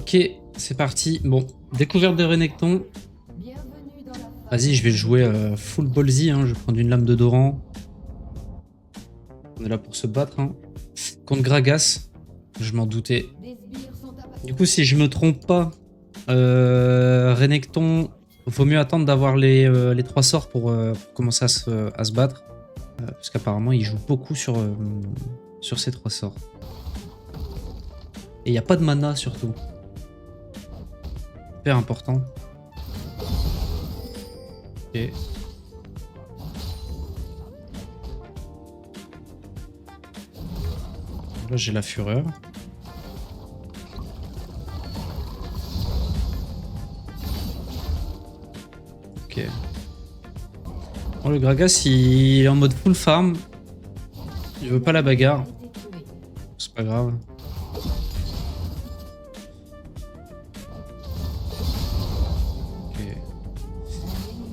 Ok, c'est parti. Bon, découverte de Renekton. Vas-y, je vais le jouer full ballsy. Hein. Je vais prendre une lame de Doran. On est là pour se battre. Hein. Contre Gragas. Je m'en doutais. Du coup, si je me trompe pas, Renekton, vaut mieux attendre d'avoir les 3 sorts pour commencer à se battre. Parce qu'apparemment, il joue beaucoup sur ces 3 sorts. Et il n'y a pas de mana surtout. Super important. Ok. Là, j'ai la fureur. Ok. Bon, le Gragas, il est en mode full farm. Il veut pas la bagarre. C'est pas grave.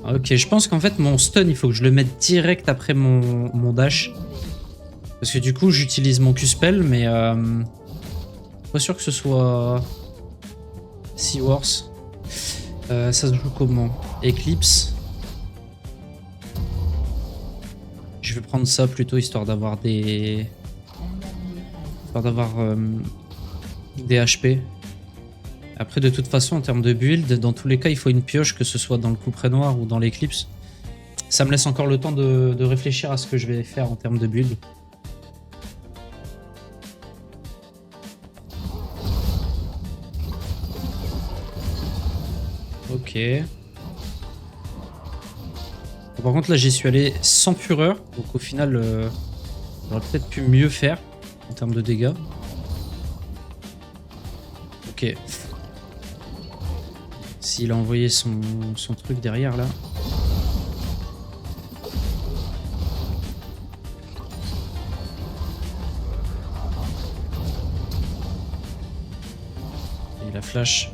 Ok, je pense qu'en fait, mon stun, il faut que je le mette direct après mon dash. Parce que du coup, j'utilise mon Q-spell, mais pas sûr que ce soit si worse. Ça se joue comment? Eclipse. Je vais prendre ça plutôt, histoire d'avoir des... des HP. Après, de toute façon, en termes de build, dans tous les cas, il faut une pioche, que ce soit dans le couperet noir ou dans l'éclipse. Ça me laisse encore le temps de réfléchir à ce que je vais faire en termes de build. Ok. Bon, par contre, là, j'y suis allé sans fureur. Donc, au final, j'aurais peut-être pu mieux faire en termes de dégâts. Ok. S'il a envoyé son truc derrière, là. Et la flash.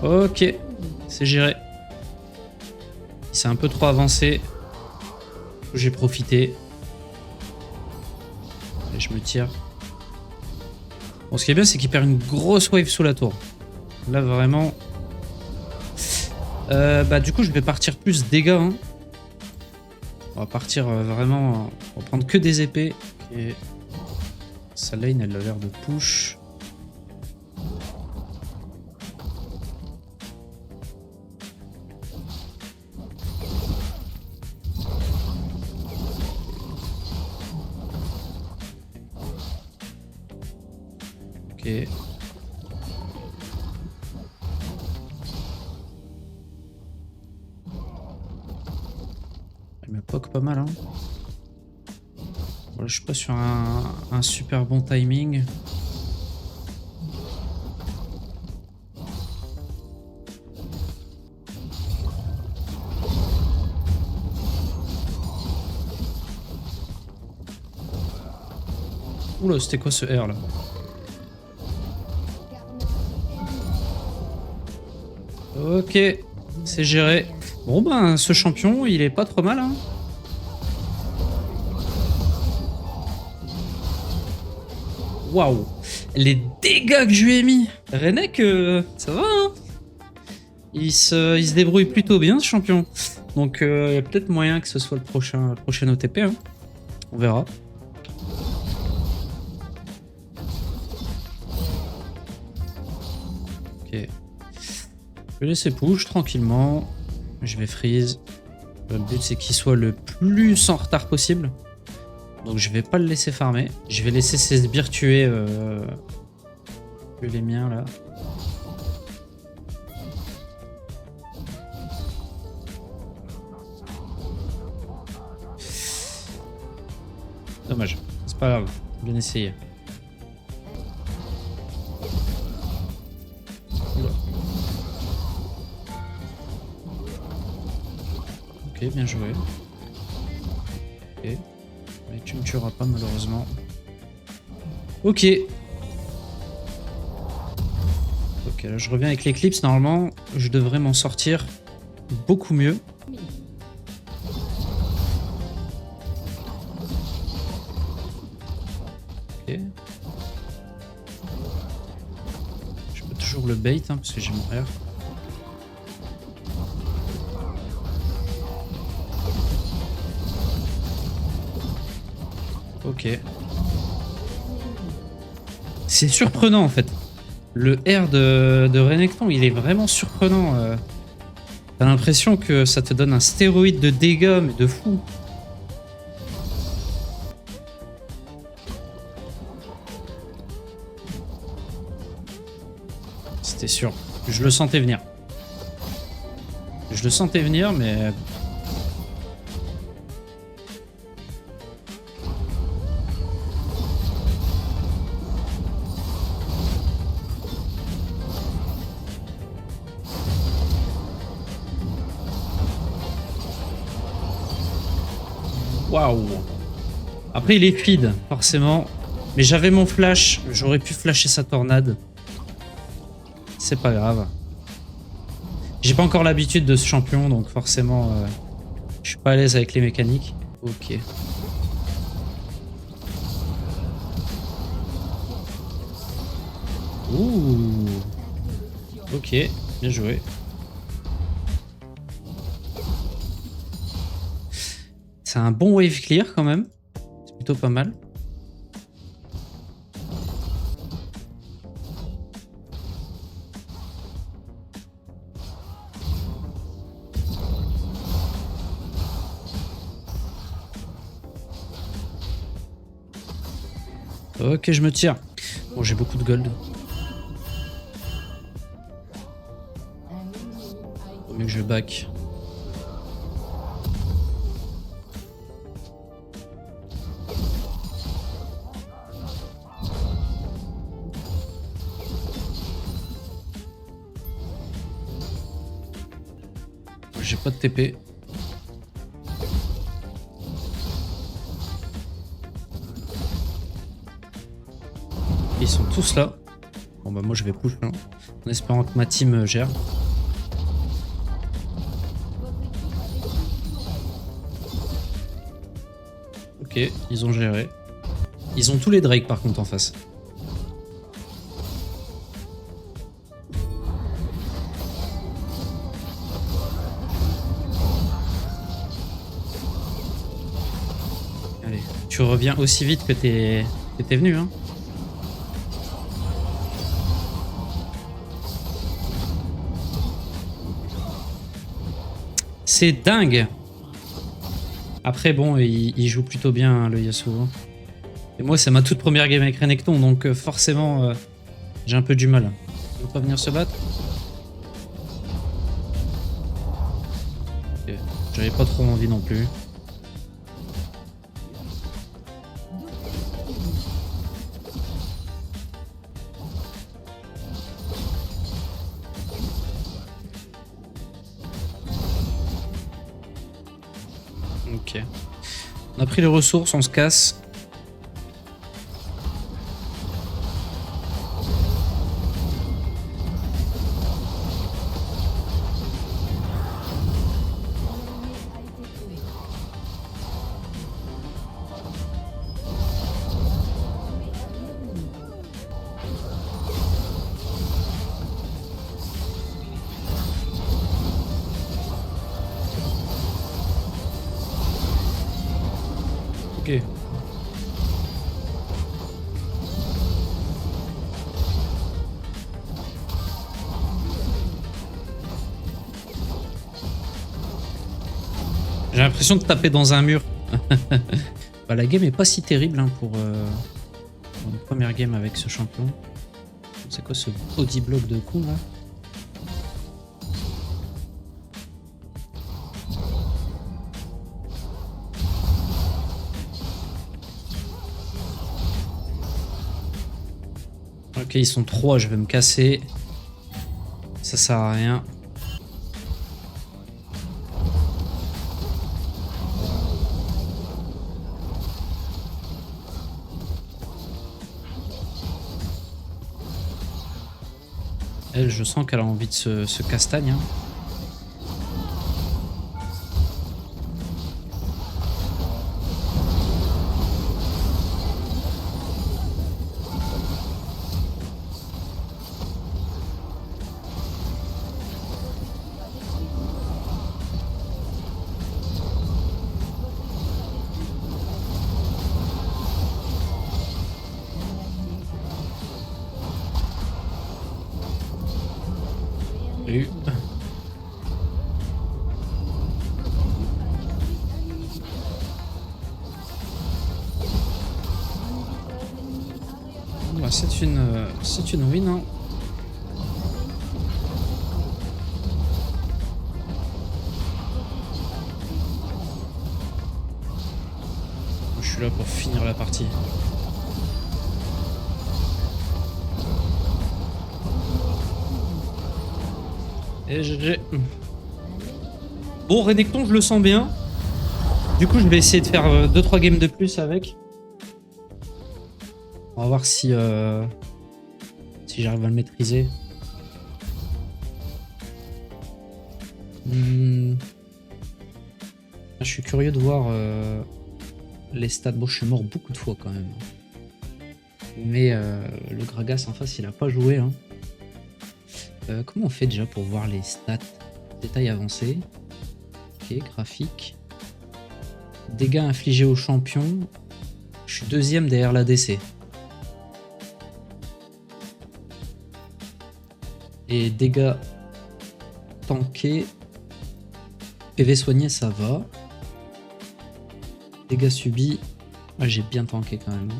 Ok, c'est géré. Il s'est un peu trop avancé. J'ai profité. Et je me tire. Bon, ce qui est bien, c'est qu'il perd une grosse wave sous la tour. Là, vraiment... bah, du coup, je vais partir plus dégâts. Hein. On va partir vraiment... On va prendre que des épées. Okay. Sa lane, elle a l'air de push. Ok. Elle me poke pas mal. Hein. Voilà, je suis pas sur un super bon timing. Oula, c'était quoi ce R là? Ok, c'est géré. Bon ben, ce champion, il est pas trop mal. Hein. Waouh, les dégâts que je lui ai mis. Renek, ça va. Hein. Il se débrouille plutôt bien, ce champion. Donc, il y a peut-être moyen que ce soit le prochain OTP. Hein. On verra. Ok. Je vais laisser push tranquillement. Je vais freeze. Le but, c'est qu'il soit le plus en retard possible. Donc, je vais pas le laisser farmer. Je vais laisser ses sbires tuer les miens, là. Dommage. C'est pas grave. Bien essayé. Ok, bien joué. Ok. Mais tu me tueras pas malheureusement. Ok. Ok, là je reviens avec l'éclipse. Normalement, je devrais m'en sortir beaucoup mieux. toujours le bait, hein, parce que j'ai mon R. Ok. C'est surprenant en fait. Le R de Renekton, il est vraiment surprenant. T'as l'impression que ça te donne un stéroïde de dégâts, mais de fou. C'était sûr. Je le sentais venir. Je le sentais venir, mais... Waouh. Après, il est feed, forcément. Mais j'avais mon flash. J'aurais pu flasher sa tornade. C'est pas grave. J'ai pas encore l'habitude de ce champion, donc forcément, je suis pas à l'aise avec les mécaniques. Ok. Ouh. Ok, bien joué. C'est un bon wave clear quand même. C'est plutôt pas mal. Ok, je me tire. Bon, j'ai beaucoup de gold. Faut mieux que je back. J'ai pas de TP. Ils sont tous là. Bon bah moi je vais push hein, en espérant que ma team gère. Ok, ils ont géré. Ils ont tous les Drake par contre en face. Allez, tu reviens aussi vite que t'es venu hein. C'est dingue. Après bon, il joue plutôt bien hein, le Yasuo. Et moi c'est ma toute première game avec Renekton, donc forcément j'ai un peu du mal. Il veut pas venir se battre. Okay. J'avais pas trop envie non plus. Ok. On a pris les ressources, on se casse. Ok. J'ai l'impression de taper dans un mur. Bah, la game est pas si terrible hein, pour une première game avec ce champion. C'est quoi ce body block de coup là? Ok, ils sont 3, je vais me casser. Ça sert à rien. Elle, je sens qu'elle a envie de se castagne. Hein. C'est une win. Hein. Je suis là pour finir la partie. Et GG. Bon, Renekton, je le sens bien. Du coup, je vais essayer de faire 2-3 games de plus avec. On va voir si j'arrive à le maîtriser. Je suis curieux de voir les stats. Bon, je suis mort beaucoup de fois quand même. Mais le Gragas en face, il a pas joué. Hein. Comment on fait déjà pour voir les stats? Détails avancés. Ok, graphique. Dégâts infligés aux champions. Je suis deuxième derrière l'ADC. Et dégâts tankés. PV soigné, ça va. Dégâts subis. Ah, j'ai bien tanké quand même.